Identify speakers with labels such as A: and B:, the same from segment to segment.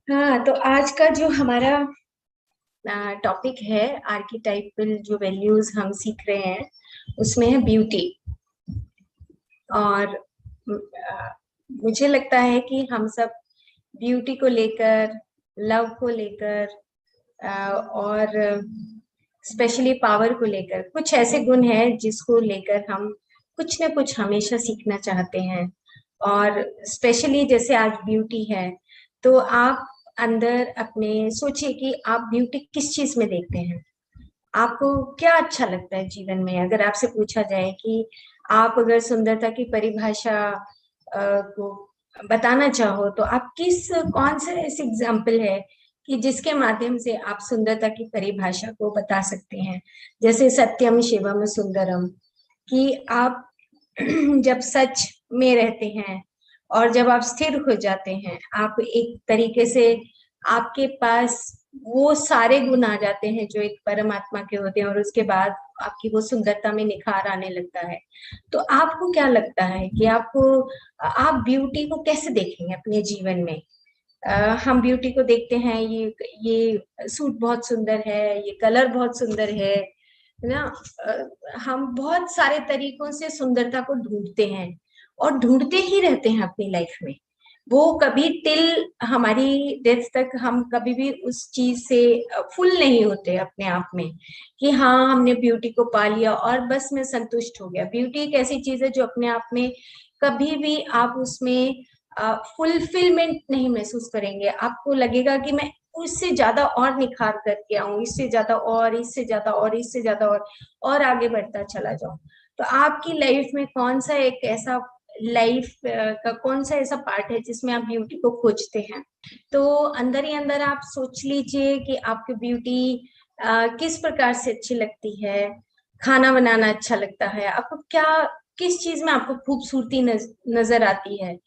A: हाँ, तो आज का जो हमारा टॉपिक है, आर्किटाइपल जो वैल्यूज हम सीख रहे हैं उसमें है ब्यूटी। और मुझे लगता है कि हम सब ब्यूटी को लेकर, लव को लेकर और स्पेशली पावर को लेकर कुछ ऐसे गुण हैं जिसको लेकर हम कुछ ना कुछ हमेशा सीखना चाहते हैं। और स्पेशली जैसे आज ब्यूटी है, तो आप अंदर अपने सोचिए कि आप ब्यूटी किस चीज में देखते हैं। आपको क्या अच्छा लगता है जीवन में? अगर आपसे पूछा जाए कि आप अगर सुंदरता की परिभाषा को बताना चाहो, तो आप कौन सा ऐसे एग्जाम्पल है कि जिसके माध्यम से आप सुंदरता की परिभाषा को बता सकते हैं? जैसे सत्यम शिवम सुंदरम, कि आप जब सच में रहते हैं और जब आप स्थिर हो जाते हैं, आप एक तरीके से आपके पास वो सारे गुण आ जाते हैं जो एक परमात्मा के होते हैं, और उसके बाद आपकी वो सुंदरता में निखार आने लगता है। तो आपको क्या लगता है कि आप ब्यूटी को कैसे देखेंगे अपने जीवन में? हम ब्यूटी को देखते हैं, ये सूट बहुत सुंदर है, ये कलर बहुत सुंदर है ना? हम बहुत सारे तरीकों से सुंदरता को ढूंढते हैं और ढूंढते ही रहते हैं अपनी लाइफ में। वो कभी टिल हमारी डेथ तक हम कभी भी उस चीज से फुल नहीं होते अपने आप में, कि हाँ हमने ब्यूटी को पा लिया और बस मैं संतुष्ट हो गया। ब्यूटी एक ऐसी चीज है जो अपने आप में कभी भी आप उसमें फुलफिलमेंट नहीं महसूस करेंगे। आपको लगेगा कि मैं उससे ज्यादा और निखार करके आऊं, इससे ज्यादा और इससे ज्यादा और इससे ज्यादा और आगे बढ़ता चला जाऊं। तो आपकी लाइफ में कौन सा एक ऐसा लाइफ का कौन सा ऐसा पार्ट है जिसमें आप ब्यूटी को खोजते हैं? तो अंदर ही अंदर आप सोच लीजिए कि आपकी ब्यूटी किस प्रकार से अच्छी लगती है। खाना बनाना अच्छा लगता है आपको? क्या किस चीज में आपको खूबसूरती नजर आती है?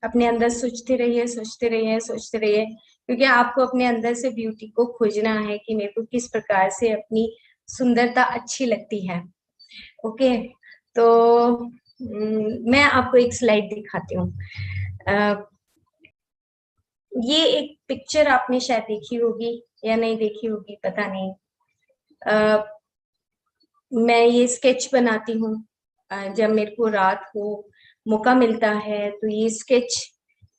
A: अपने अंदर सोचते रहिए, सोचते रहिए, सोचते रहिए, क्योंकि आपको अपने अंदर से ब्यूटी को खोजना है कि मेरे को किस प्रकार से अपनी सुंदरता अच्छी लगती है। ओके, तो मैं आपको एक स्लाइड दिखाती हूँ। ये एक पिक्चर आपने शायद देखी होगी या नहीं देखी होगी, पता नहीं। अ, मैं ये स्केच बनाती हूँ जब मेरे को रात को मौका मिलता है, तो ये स्केच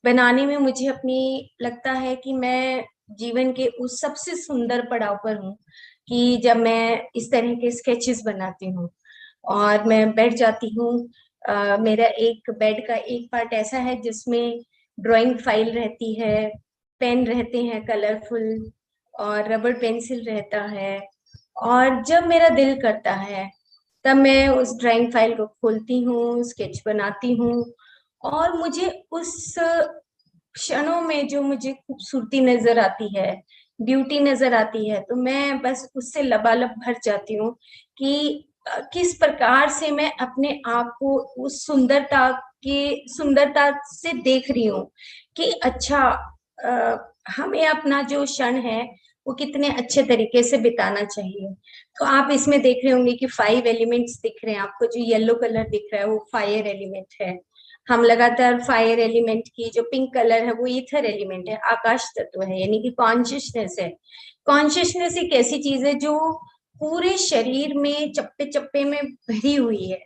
A: बनाने में मुझे अपनी लगता है कि मैं जीवन के उस सबसे सुंदर पड़ाव पर हूँ, कि जब मैं इस तरह के स्केचेस बनाती हूँ और मैं बैठ जाती हूँ। मेरा एक बेड का एक पार्ट ऐसा है जिसमें ड्राइंग फाइल रहती है, पेन रहते हैं कलरफुल, और रबर पेंसिल रहता है। और जब मेरा दिल करता है तब मैं उस ड्राइंग फाइल को खोलती हूँ, स्केच बनाती हूँ, और मुझे उस क्षणों में जो मुझे खूबसूरती नजर आती है, ब्यूटी नजर आती है, तो मैं बस उससे लबालब भर जाती हूँ कि किस प्रकार से मैं अपने आप को उस सुंदरता से देख रही हूँ, कि अच्छा हमें अपना जो क्षण है वो कितने अच्छे तरीके से बिताना चाहिए। तो आप इसमें देख रहे होंगे कि 5 एलिमेंट्स दिख रहे हैं आपको। जो येलो कलर दिख रहा है वो फायर एलिमेंट है। हम लगातार फायर एलिमेंट की, जो पिंक कलर है वो ईथर एलिमेंट है, आकाश तत्व है, यानी कि कॉन्शियसनेस है। कॉन्शियसनेस एक ऐसी चीज है जो पूरे शरीर में चप्पे चप्पे में भरी हुई है।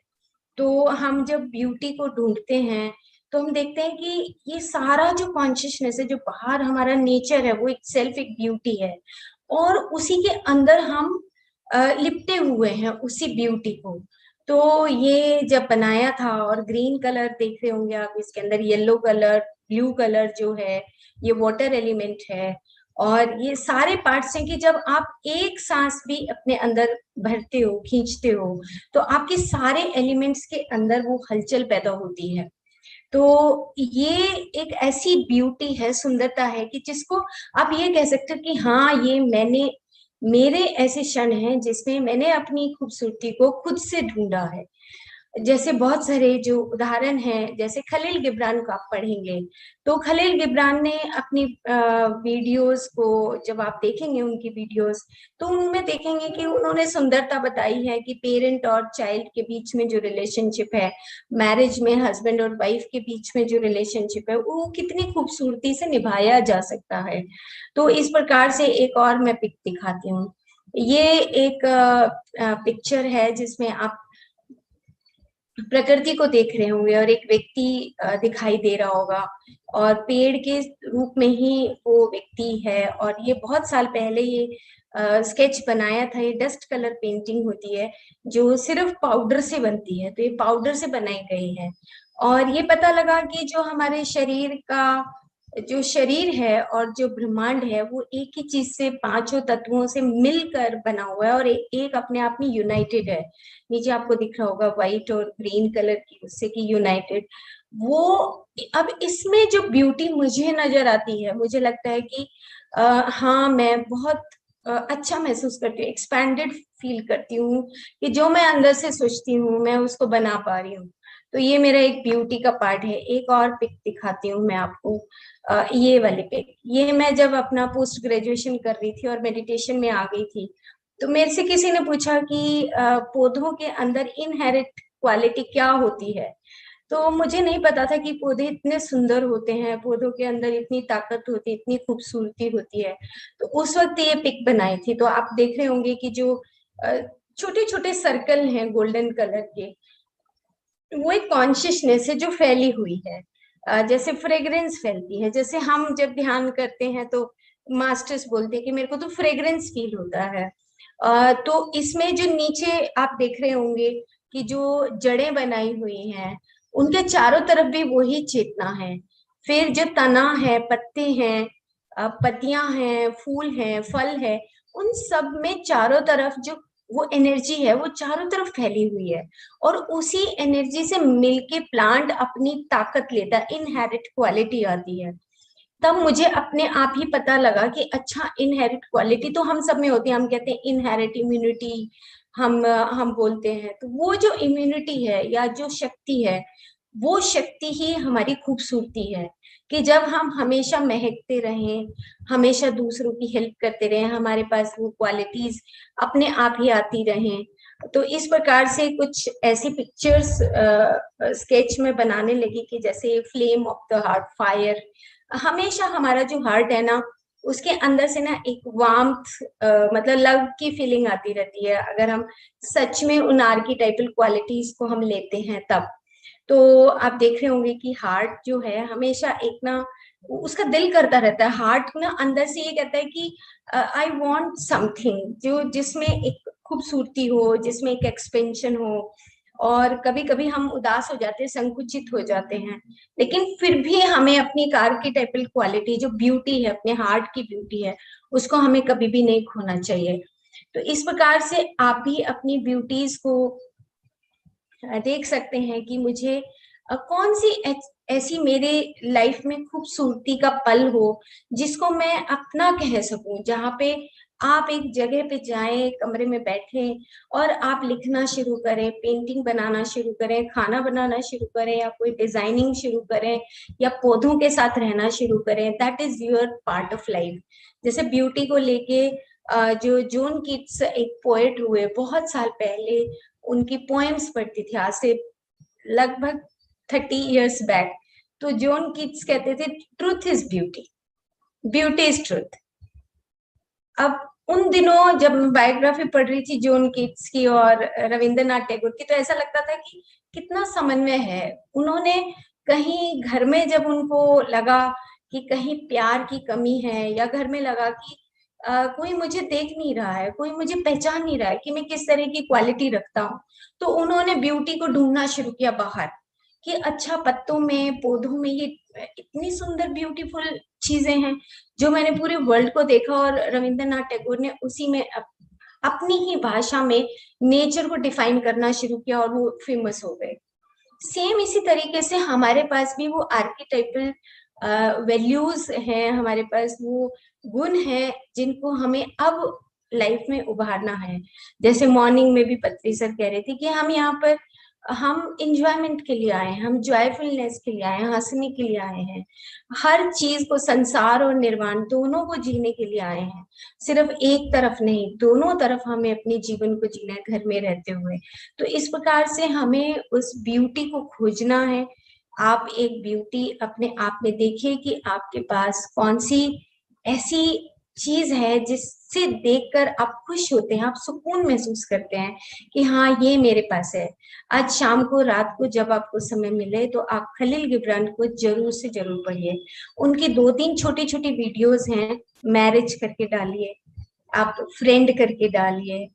A: तो हम जब ब्यूटी को ढूंढते हैं तो हम देखते हैं कि ये सारा जो कॉन्शियसनेस है, जो बाहर हमारा नेचर है, वो एक सेल्फ एक ब्यूटी है, और उसी के अंदर हम लिपटे हुए हैं उसी ब्यूटी को। तो ये जब बनाया था, और ग्रीन कलर देख रहे होंगे आप, इसके अंदर येलो कलर, ब्लू कलर जो है ये वाटर एलिमेंट है। और ये सारे पार्ट्स हैं कि जब आप एक सांस भी अपने अंदर भरते हो, खींचते हो, तो आपके सारे एलिमेंट्स के अंदर वो हलचल पैदा होती है। तो ये एक ऐसी ब्यूटी है, सुंदरता है, कि जिसको आप ये कह सकते हो कि हाँ, ये मेरे ऐसे क्षण हैं जिसमें मैंने अपनी खूबसूरती को खुद से ढूंढा है। जैसे बहुत सारे जो उदाहरण हैं, जैसे खलील गिब्रान को आप पढ़ेंगे तो खलील गिब्रान ने अपनी वीडियोस को, जब आप देखेंगे उनकी वीडियोस, तो उनमें देखेंगे कि उन्होंने सुंदरता बताई है कि पेरेंट और चाइल्ड के बीच में जो रिलेशनशिप है, मैरिज में हस्बैंड और वाइफ के बीच में जो रिलेशनशिप है, वो कितनी खूबसूरती से निभाया जा सकता है। तो इस प्रकार से एक और मैं पिक दिखाती हूँ। ये एक पिक्चर है जिसमें आप प्रकृति को देख रहे होंगे और एक व्यक्ति दिखाई दे रहा होगा, और पेड़ के रूप में ही वो व्यक्ति है। और ये बहुत साल पहले ये स्केच बनाया था। ये डस्ट कलर पेंटिंग होती है जो सिर्फ पाउडर से बनती है, तो ये पाउडर से बनाई गई है। और ये पता लगा कि जो हमारे शरीर का जो शरीर है और जो ब्रह्मांड है, वो एक ही चीज से, पांचों तत्वों से मिलकर बना हुआ है, और एक अपने आप में यूनाइटेड है। नीचे आपको दिख रहा होगा व्हाइट और ग्रीन कलर की, उससे कि यूनाइटेड वो। अब इसमें जो ब्यूटी मुझे नजर आती है, मुझे लगता है कि हाँ, मैं बहुत अच्छा महसूस करती हूँ, एक्सपैंडेड फील करती हूँ कि जो मैं अंदर से सोचती हूँ मैं उसको बना पा रही हूँ। तो ये मेरा एक ब्यूटी का पार्ट है। एक और पिक दिखाती हूँ मैं आपको। ये वाली पिक, ये मैं जब अपना पोस्ट ग्रेजुएशन कर रही थी और मेडिटेशन में आ गई थी, तो मेरे से किसी ने पूछा कि पौधों के अंदर इनहेरिट क्वालिटी क्या होती है। तो मुझे नहीं पता था कि पौधे इतने सुंदर होते हैं, पौधों के अंदर इतनी ताकत होती है, इतनी खूबसूरती होती है। तो उस वक्त ये पिक बनाई थी। तो आप देख रहे होंगे कि जो छोटे छोटे सर्कल हैं गोल्डन कलर के, वो एक कॉन्शियसनेस है जो फैली हुई है। जैसे फ्रेग्रेंस फैलती है, जैसे हम जब ध्यान करते हैं तो मास्टर्स बोलते हैं कि मेरे को तो फ्रेग्रेंस फील होता है। तो इसमें जो नीचे आप देख रहे होंगे कि जो जड़ें बनाई हुई हैं, उनके चारों तरफ भी वही चेतना है। फिर जो तना है, पत्ते हैं, पत्तियां हैं, फूल हैं, फल है, उन सब में चारों तरफ जो वो एनर्जी है वो चारों तरफ फैली हुई है। और उसी एनर्जी से मिलके प्लांट अपनी ताकत लेता है, इनहेरिट क्वालिटी आती है। तब मुझे अपने आप ही पता लगा कि अच्छा, इनहेरिट क्वालिटी तो हम सब में होती है। हम कहते हैं इनहेरिट इम्यूनिटी, हम बोलते हैं। तो वो जो इम्यूनिटी है या जो शक्ति है, वो शक्ति ही हमारी खूबसूरती है। कि जब हम हमेशा महकते रहें, हमेशा दूसरों की हेल्प करते रहें, हमारे पास वो क्वालिटीज अपने आप ही आती रहें। तो इस प्रकार से कुछ ऐसी पिक्चर्स स्केच में बनाने लगी कि जैसे flame of the heart, fire. हमेशा हमारा जो हार्ट है ना, उसके अंदर से ना एक वार्मथ, मतलब लव की फीलिंग आती रहती है, अगर हम सच में उन आर्कीटाइपल क्वालिटीज को हम लेते हैं तब। तो आप देख रहे होंगे कि हार्ट जो है हमेशा एक ना, उसका दिल करता रहता है, हार्ट ना अंदर से ये कहता है कि आई वांट समथिंग जो जिसमें एक खूबसूरती हो, जिसमें एक एक्सपेंशन हो। और कभी कभी हम उदास हो जाते हैं, संकुचित हो जाते हैं, लेकिन फिर भी हमें अपनी आर्कीटाइपल क्वालिटी जो ब्यूटी है, अपने हार्ट की ब्यूटी है, उसको हमें कभी भी नहीं खोना चाहिए। तो इस प्रकार से आप भी अपनी ब्यूटीज को देख सकते हैं कि मुझे कौन सी ऐसी मेरे लाइफ में खूबसूरती का पल हो जिसको मैं अपना कह सकूं, जहां पे आप एक जगह पे जाएं, कमरे में बैठे और आप लिखना शुरू करें, पेंटिंग बनाना शुरू करें, खाना बनाना शुरू करें, या कोई डिजाइनिंग शुरू करें, या पौधों के साथ रहना शुरू करें। That is your part of life. जैसे ब्यूटी को लेके जो जॉन कीट्स एक पोएट हुए बहुत साल पहले, उनकी पोएम्स पढ़ती थी आज से लगभग 30 इयर्स बैक। तो जॉन कीट्स कहते थे truth is beauty, beauty is truth. अब उन दिनों जब मैं बायोग्राफी पढ़ रही थी जॉन कीट्स की और रविंद्रनाथ टैगोर की, तो ऐसा लगता था कि कितना समन्वय है। उन्होंने कहीं घर में जब उनको लगा कि कहीं प्यार की कमी है, या घर में लगा कि कोई मुझे देख नहीं रहा है, कोई मुझे पहचान नहीं रहा है कि मैं किस तरह की क्वालिटी रखता हूँ, तो उन्होंने ब्यूटी को ढूंढना शुरू किया बाहर। कि अच्छा, पत्तों में, पौधों में ये इतनी सुंदर ब्यूटीफुल चीजें हैं जो मैंने पूरे वर्ल्ड को देखा। और रविंद्रनाथ टैगोर ने उसी में अपनी ही भाषा में नेचर को डिफाइन करना शुरू किया और वो फेमस हो गए। सेम इसी तरीके से हमारे पास भी वो आर्किटाइपल वैल्यूज हैं, हमारे पास वो गुण हैं जिनको हमें अब लाइफ में उभारना है। जैसे मॉर्निंग में भी पत्री सर कह रहे थे कि हम यहाँ पर हम इंजॉयमेंट के लिए आए हैं, हम जॉयफुलनेस के लिए आए हैं, हंसने के लिए आए हैं, हर चीज को, संसार और निर्वाण दोनों को जीने के लिए आए हैं। सिर्फ एक तरफ नहीं, दोनों तरफ हमें अपने जीवन को जीना है घर में रहते हुए। तो इस प्रकार से हमें उस ब्यूटी को खोजना है। आप एक ब्यूटी अपने आप में देखिए कि आपके पास कौन सी ऐसी चीज है जिससे देखकर आप खुश होते हैं, आप सुकून महसूस करते हैं कि हाँ ये मेरे पास है। आज शाम को, रात को जब आपको समय मिले तो आप खलील गिब्रान को जरूर से जरूर पढ़िए। उनकी 2-3 छोटी छोटी वीडियोस हैं, मैरिज करके डालिए, आप फ्रेंड करके डालिए।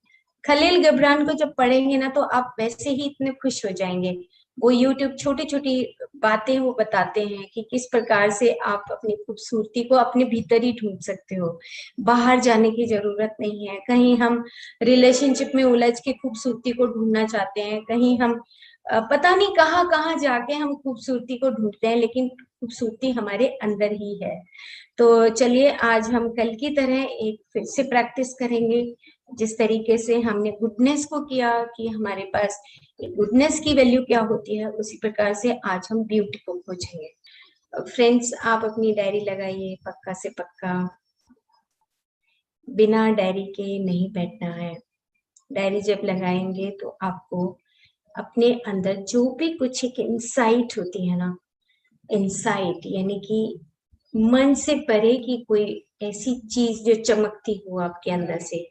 A: खलील गिब्रान को जब पढ़ेंगे ना तो आप वैसे ही इतने खुश हो जाएंगे। वो यूट्यूब छोटी छोटी बातें वो बताते हैं कि किस प्रकार से आप अपनी खूबसूरती को अपने भीतर ही ढूंढ सकते हो, बाहर जाने की जरूरत नहीं है। कहीं हम रिलेशनशिप में उलझ के खूबसूरती को ढूंढना चाहते हैं, कहीं हम पता नहीं कहाँ कहाँ जाके हम खूबसूरती को ढूंढते हैं, लेकिन खूबसूरती हमारे अंदर ही है। तो चलिए आज हम कल की तरह एक फिर से प्रैक्टिस करेंगे। जिस तरीके से हमने गुडनेस को किया कि हमारे पास गुडनेस की वैल्यू क्या होती है, उसी प्रकार से आज हम ब्यूटी को खोजेंगे। फ्रेंड्स, आप अपनी डायरी लगाइए, पक्का से पक्का। बिना डायरी के नहीं बैठना है। डायरी जब लगाएंगे तो आपको अपने अंदर जो भी कुछ एक इंसाइट होती है ना, इंसाइट यानी कि मन से परे की कोई ऐसी चीज जो चमकती हो आपके अंदर से,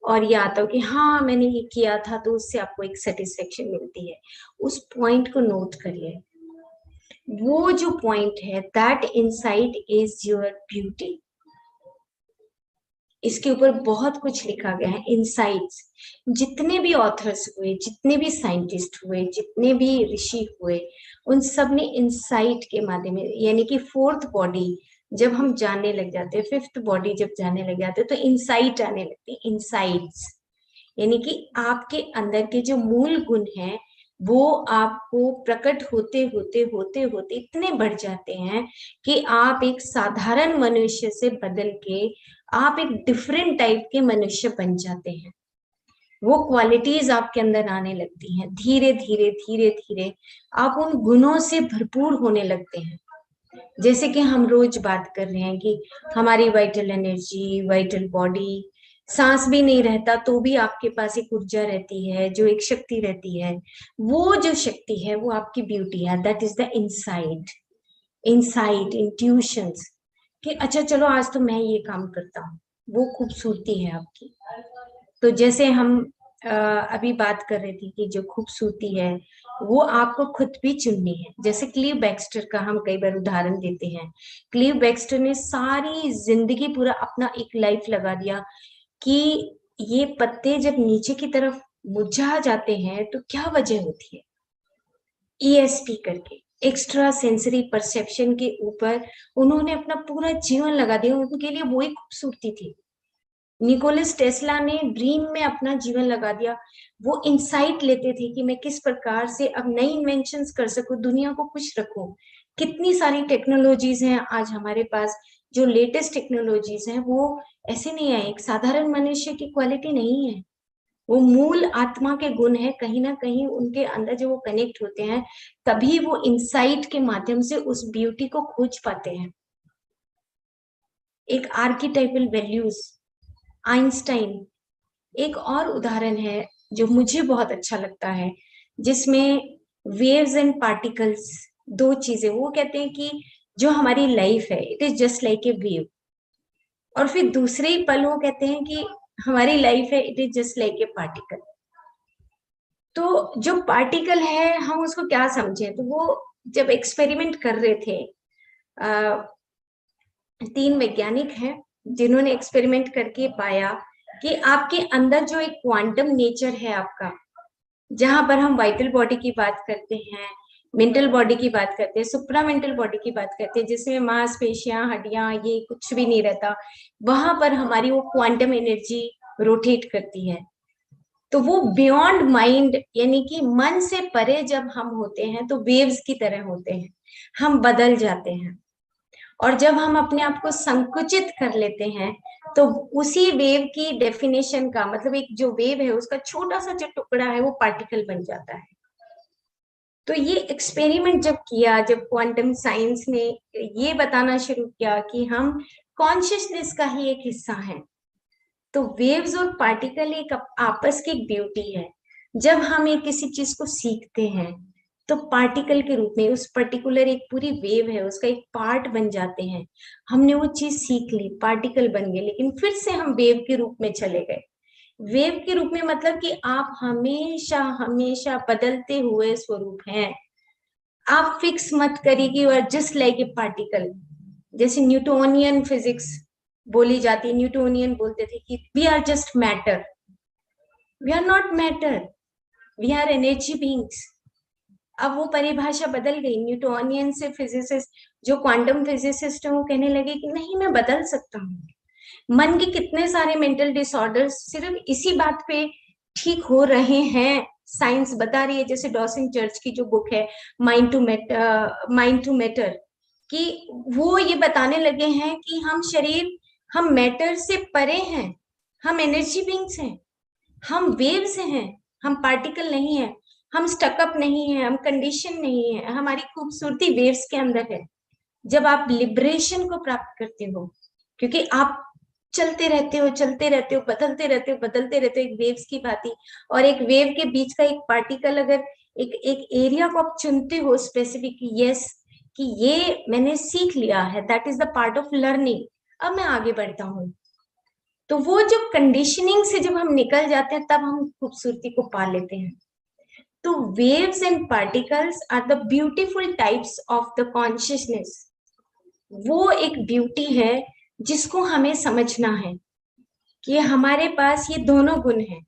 A: और ये आता हो कि हाँ मैंने ये किया था, तो उससे आपको एक सेटिस्फेक्शन मिलती है। उस पॉइंट को नोट करिए। वो जो पॉइंट है, that insight is your beauty. इसके ऊपर बहुत कुछ लिखा गया है, इनसाइट्स। जितने भी ऑथर्स हुए, जितने भी साइंटिस्ट हुए, जितने भी ऋषि हुए, उन सब ने इनसाइट के माध्यम यानी कि फोर्थ बॉडी जब हम जानने लग जाते हैं, फिफ्थ बॉडी जब जानने लग जाते हैं, तो इनसाइट आने लगती है। इनसाइट्स यानी कि आपके अंदर के जो मूल गुण हैं वो आपको प्रकट होते होते होते होते इतने बढ़ जाते हैं कि आप एक साधारण मनुष्य से बदल के आप एक डिफरेंट टाइप के मनुष्य बन जाते हैं। वो क्वालिटीज आपके अंदर आने लगती हैं, धीरे धीरे धीरे धीरे आप उन गुणों से भरपूर होने लगते हैं। जैसे कि हम रोज बात कर रहे हैं कि हमारी वाइटल एनर्जी, वाइटल बॉडी, सांस भी नहीं रहता तो भी आपके पास एक ऊर्जा रहती है, जो एक शक्ति रहती है। वो जो शक्ति है वो आपकी ब्यूटी है। That is the insight, insight, intuitions कि अच्छा चलो आज तो मैं ये काम करता हूँ, वो खूबसूरती है आपकी। तो जैसे हम अभी बात कर रहे थे कि जो खूबसूरती है वो आपको खुद भी चुननी है। जैसे क्लीव बैक्स्टर का हम कई बार उदाहरण देते हैं। क्लीव बैक्स्टर ने सारी जिंदगी पूरा अपना एक लाइफ लगा दिया कि ये पत्ते जब नीचे की तरफ मुरझा जाते हैं तो क्या वजह होती है। ईएसपी करके, एक्स्ट्रा सेंसरी परसेप्शन के ऊपर उन्होंने अपना पूरा जीवन लगा दिया। उनके लिए वही खूबसूरती थी। निकोलस टेस्ला ने ड्रीम में अपना जीवन लगा दिया। वो इंसाइट लेते थे कि मैं किस प्रकार से अब नई इन्वेंशंस कर सकूं, दुनिया को खुश रखूं। कितनी सारी टेक्नोलॉजीज हैं आज हमारे पास, जो लेटेस्ट टेक्नोलॉजीज हैं वो ऐसे नहीं है, एक साधारण मनुष्य की क्वालिटी नहीं है। वो मूल आत्मा के गुण है, कहीं ना कहीं उनके अंदर जो वो कनेक्ट होते हैं, तभी वो इंसाइट के माध्यम से उस ब्यूटी को खोज पाते हैं। एक आर्किटाइपल वैल्यूज, आइंस्टाइन एक और उदाहरण है जो मुझे बहुत अच्छा लगता है, जिसमें वेव्स एंड पार्टिकल्स, दो चीजें, वो कहते हैं कि जो हमारी लाइफ है it is just like A wave, और फिर दूसरे ही पल वो कहते हैं कि हमारी लाइफ है it is just like a particle. तो जो पार्टिकल है हम उसको क्या समझें, तो वो जब एक्सपेरिमेंट कर रहे थे, 3 वैज्ञानिक हैं जिन्होंने एक्सपेरिमेंट करके पाया कि आपके अंदर जो एक क्वांटम नेचर है आपका, जहां पर हम वाइटल बॉडी की बात करते हैं, मेंटल बॉडी की बात करते हैं, सुप्रा मेंटल बॉडी की बात करते हैं, जिसमें मांसपेशियां, हड्डियां, ये कुछ भी नहीं रहता, वहां पर हमारी वो क्वांटम एनर्जी रोटेट करती है। तो वो बियॉन्ड माइंड यानी कि मन से परे जब हम होते हैं तो वेव्स की तरह होते हैं, हम बदल जाते हैं। और जब हम अपने आप को संकुचित कर लेते हैं तो उसी वेव की डेफिनेशन का मतलब, एक जो वेव है उसका छोटा सा जो टुकड़ा है वो पार्टिकल बन जाता है। तो ये एक्सपेरिमेंट जब किया, जब क्वांटम साइंस ने ये बताना शुरू किया कि हम कॉन्शियसनेस का ही एक हिस्सा है, तो वेव्स और पार्टिकल एक आपस की एक ब्यूटी है। जब हम एक किसी चीज को सीखते हैं तो पार्टिकल के रूप में उस पर्टिकुलर एक पूरी वेव है उसका एक पार्ट बन जाते हैं। हमने वो चीज सीख ली, पार्टिकल बन गए, लेकिन फिर से हम वेव के रूप में चले गए। वेव के रूप में मतलब कि आप हमेशा हमेशा बदलते हुए स्वरूप हैं। आप फिक्स मत करिए और जस्ट लाइक ए पार्टिकल। जैसे न्यूटोनियन फिजिक्स बोली जाती है, न्यूटोनियन बोलते थे कि we are just matter, we are not matter, we are energy beings. अब वो परिभाषा बदल गई। न्यूटोनियन से फिजिसिस्ट, जो क्वांटम फिजिसिस्ट है, वो कहने लगे कि नहीं, मैं बदल सकता हूँ। मन के कितने सारे मेंटल डिसऑर्डर्स सिर्फ इसी बात पे ठीक हो रहे हैं, साइंस बता रही है। जैसे डॉसिन चर्च की जो बुक है माइंड टू मैटर, कि वो ये बताने लगे हैं कि हम शरीर, हम मैटर से परे हैं, हम एनर्जी बीइंग्स हैं, हम वेव्स हैं, हम पार्टिकल नहीं है, हम स्टकअप नहीं है, हम कंडीशन नहीं है, हमारी खूबसूरती वेव्स के अंदर है। जब आप लिबरेशन को प्राप्त करते हो, क्योंकि आप चलते रहते हो, चलते रहते हो, बदलते रहते हो, बदलते रहते हो, एक वेव्स की भांति। और एक वेव के बीच का एक पार्टिकल, अगर एक एक एरिया को आप चुनते हो स्पेसिफिक, यस, कि ये मैंने सीख लिया है, that is the part of learning, अब मैं आगे बढ़ता हूँ। तो वो जो कंडीशनिंग से जब हम निकल जाते हैं तब हम खूबसूरती को पा लेते हैं। तो waves and particles are the beautiful types of the consciousness। वो एक ब्यूटी है जिसको हमें समझना है कि हमारे पास ये दोनों गुण हैं।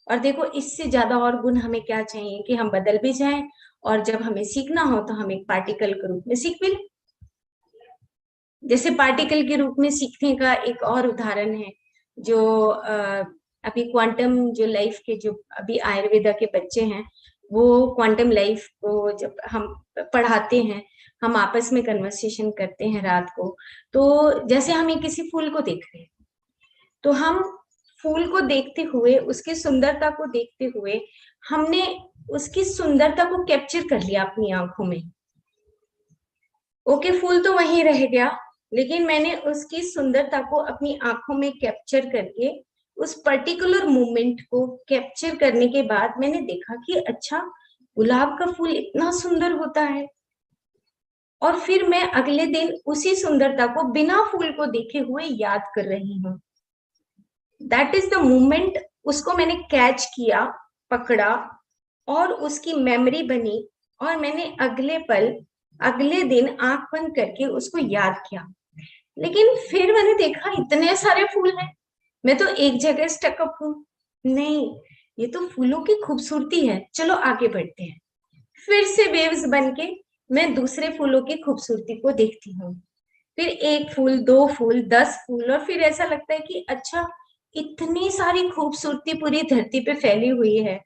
A: और देखो, इससे ज्यादा और गुण हमें क्या चाहिए कि हम बदल भी जाएं, और जब हमें सीखना हो तो हम एक पार्टिकल के रूप में सीख भी लें। जैसे पार्टिकल के रूप में सीखने का एक और उदाहरण है, जो अभी क्वांटम जो लाइफ के, जो अभी आयुर्वेदा के बच्चे हैं, वो क्वांटम लाइफ को जब हम पढ़ाते हैं, हम आपस में कन्वर्सेशन करते हैं रात को, तो जैसे हम किसी फूल को देख रहे हैं, तो हम फूल को देखते हुए, उसकी सुंदरता को देखते हुए, हमने उसकी सुंदरता को कैप्चर कर लिया अपनी आंखों में। ओके, फूल तो वहीं रह गया, लेकिन मैंने उसकी सुंदरता को अपनी आंखों में कैप्चर करके, उस पर्टिकुलर मोमेंट को कैप्चर करने के बाद मैंने देखा कि अच्छा, गुलाब का फूल इतना सुंदर होता है। और फिर मैं अगले दिन उसी सुंदरता को बिना फूल को देखे हुए याद कर रही हूँ। That is the moment. उसको मैंने कैच किया, पकड़ा, और उसकी मेमोरी बनी, और मैंने अगले पल, अगले दिन आंख बंद करके उसको याद किया। लेकिन फिर मैंने देखा इतने सारे फूल हैं, मैं तो एक जगह स्टकअप हूं। नहीं, ये तो फूलों की खूबसूरती है, चलो आगे बढ़ते हैं। फिर से वेव्स बन के मैं दूसरे फूलों की खूबसूरती को देखती हूँ। फिर एक फूल, दो फूल, 10 फूल, और फिर ऐसा लगता है कि अच्छा, इतनी सारी खूबसूरती पूरी धरती पे फैली हुई है,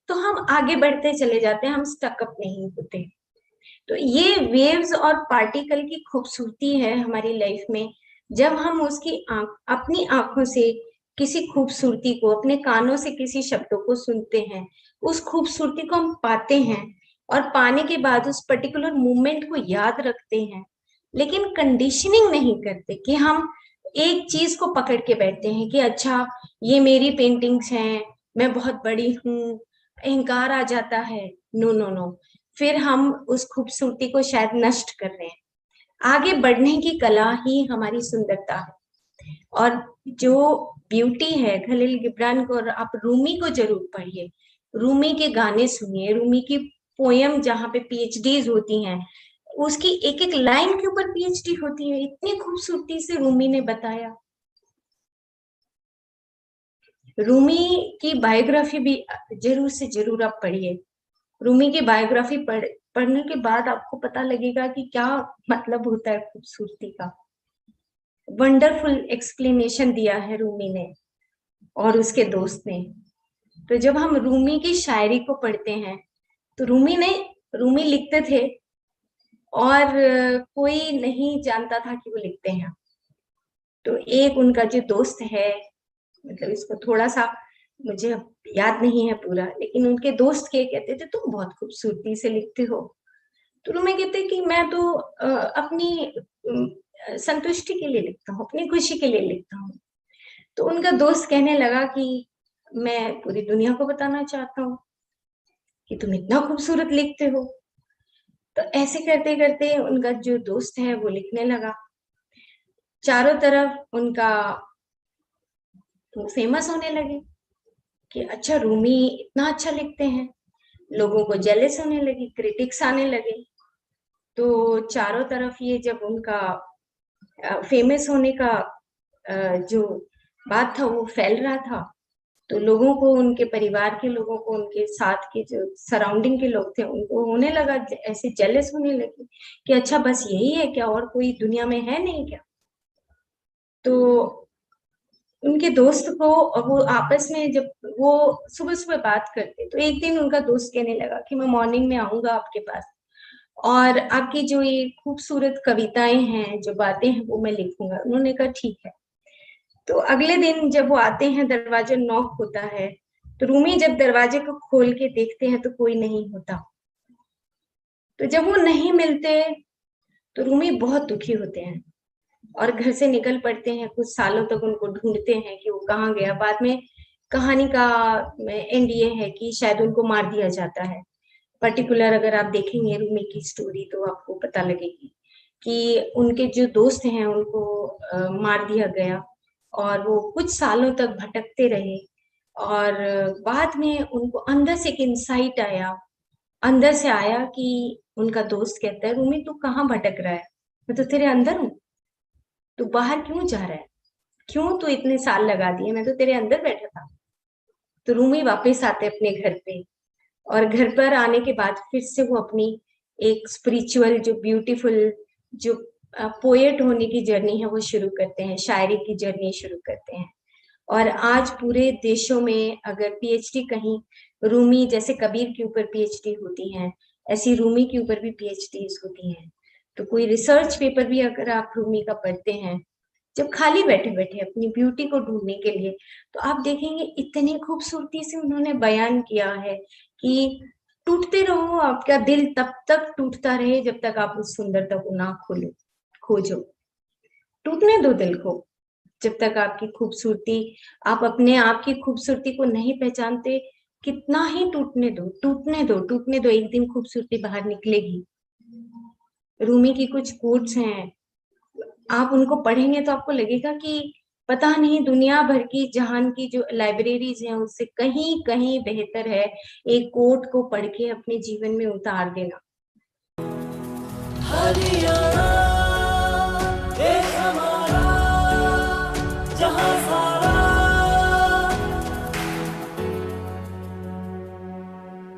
A: तो हम आगे बढ़ते चले जाते हैं, हम स्टकअप नहीं होते। तो ये वेव्स और पार्टिकल की खूबसूरती है हमारी लाइफ में। जब हम उसकी अपनी आंखों से किसी खूबसूरती को, अपने कानों से किसी शब्दों को सुनते हैं, उस खूबसूरती को हम पाते हैं, और पाने के बाद उस पर्टिकुलर मोमेंट को याद रखते हैं, लेकिन कंडीशनिंग नहीं करते कि हम एक चीज को पकड़ के बैठते हैं कि अच्छा, ये मेरी पेंटिंग्स हैं, मैं बहुत बड़ी हूँ, अहंकार आ जाता है। नो नो नो, फिर हम उस खूबसूरती को शायद नष्ट कर रहे हैं। आगे बढ़ने की कला ही हमारी सुंदरता है। और जो ब्यूटी है, खलील गिब्रान को, और आप रूमी को जरूर पढ़िए, रूमी के गाने सुनिए, रूमी की पोयम जहाँ पे पीएचडीज होती हैं, उसकी एक एक लाइन के ऊपर पीएचडी होती है, इतनी खूबसूरती से रूमी ने बताया। रूमी की बायोग्राफी भी जरूर से जरूर आप पढ़िए। रूमी की बायोग्राफी पढ़ने के बाद आपको पता लगेगा कि क्या मतलब होता है खूबसूरती का। वंडरफुल एक्सप्लेनेशन दिया है रूमी ने और उसके दोस्त ने। तो जब हम रूमी की शायरी को पढ़ते हैं, तो रूमी लिखते थे, और कोई नहीं जानता था कि वो लिखते हैं। तो एक उनका जो दोस्त है, मतलब इसको थोड़ा सा मुझे अब याद नहीं है पूरा, लेकिन उनके दोस्त के कहते थे तुम बहुत खूबसूरती से लिखते हो। तो रूमी कहते कि मैं तो अपनी संतुष्टि के लिए लिखता हूँ, अपनी खुशी के लिए लिखता हूँ। तो उनका दोस्त कहने लगा कि मैं पूरी दुनिया को बताना चाहता हूँ कि तुम इतना खूबसूरत लिखते हो। तो ऐसे करते करते उनका जो दोस्त है वो लिखने लगा, चारों तरफ उनका वो फेमस होने लगे कि अच्छा रूमी इतना अच्छा लिखते हैं। लोगों को जेलस होने लगी, क्रिटिक्स आने लगे। तो चारों तरफ ये जब उनका फेमस होने का जो बात था वो फैल रहा था, तो लोगों को, उनके परिवार के लोगों को, उनके साथ के जो सराउंडिंग के लोग थे उनको होने लगा, ऐसे जेलस होने लगे कि अच्छा बस यही है क्या, और कोई दुनिया में है नहीं क्या। तो उनके दोस्त को, और वो आपस में जब वो सुबह सुबह बात करते, तो एक दिन उनका दोस्त कहने लगा कि मैं मॉर्निंग में आऊंगा आपके पास और आपकी जो ये खूबसूरत कविताएं हैं, जो बातें हैं, वो मैं लिखूंगा। उन्होंने कहा ठीक है। तो अगले दिन जब वो आते हैं, दरवाजा नॉक होता है, तो रूमी जब दरवाजे को खोल के देखते हैं तो कोई नहीं होता। तो जब वो नहीं मिलते तो रूमी बहुत दुखी होते हैं और घर से निकल पड़ते हैं। कुछ सालों तक उनको ढूंढते हैं कि वो कहाँ गया। बाद में कहानी का एंड ये है कि शायद उनको मार दिया जाता है। पर्टिकुलर अगर आप देखेंगे रूमी की स्टोरी तो आपको पता लगेगी कि उनके जो दोस्त हैं उनको मार दिया गया और वो कुछ सालों तक भटकते रहे। और बाद में उनको अंदर से एक इंसाइट आया, अंदर से आया कि उनका दोस्त कहता है रूमी तू कहाँ भटक रहा है, मैं तो तेरे अंदर हूँ, तू बाहर क्यों जा रहा है, क्यों तू इतने साल लगा दिए, मैं तो तेरे अंदर बैठा था। तो रूमी वापस आते अपने घर पे, और घर पर आने के बाद फिर से वो अपनी एक स्पिरिचुअल, जो ब्यूटीफुल, जो पोएट होने की जर्नी है वो शुरू करते हैं, शायरी की जर्नी शुरू करते हैं। और आज पूरे देशों में अगर पीएचडी कहीं रूमी, जैसे कबीर के ऊपर पीएचडी होती हैं, ऐसी रूमी के ऊपर भी पीएचडी होती हैं। तो कोई रिसर्च पेपर भी अगर आप रूमी का पढ़ते हैं, जब खाली बैठे बैठे अपनी ब्यूटी को ढूंढने के लिए, तो आप देखेंगे इतनी खूबसूरती से उन्होंने बयान किया है कि टूटते रहो, आपका दिल तब तक टूटता रहे जब तक आप उस सुंदरता को ना खोलो, खोजो। टूटने दो दिल को, जब तक आपकी खूबसूरती, आप अपने आप की खूबसूरती को नहीं पहचानते, कितना ही टूटने दो, टूटने दो, टूटने दो, एक दिन खूबसूरती बाहर निकलेगी। रूमी की कुछ कोट्स हैं, आप उनको पढ़ेंगे तो आपको लगेगा कि पता नहीं दुनिया भर की, जहान की जो लाइब्रेरीज हैं उससे कहीं कहीं बेहतर है एक कोट को पढ़ के अपने जीवन में उतार देना।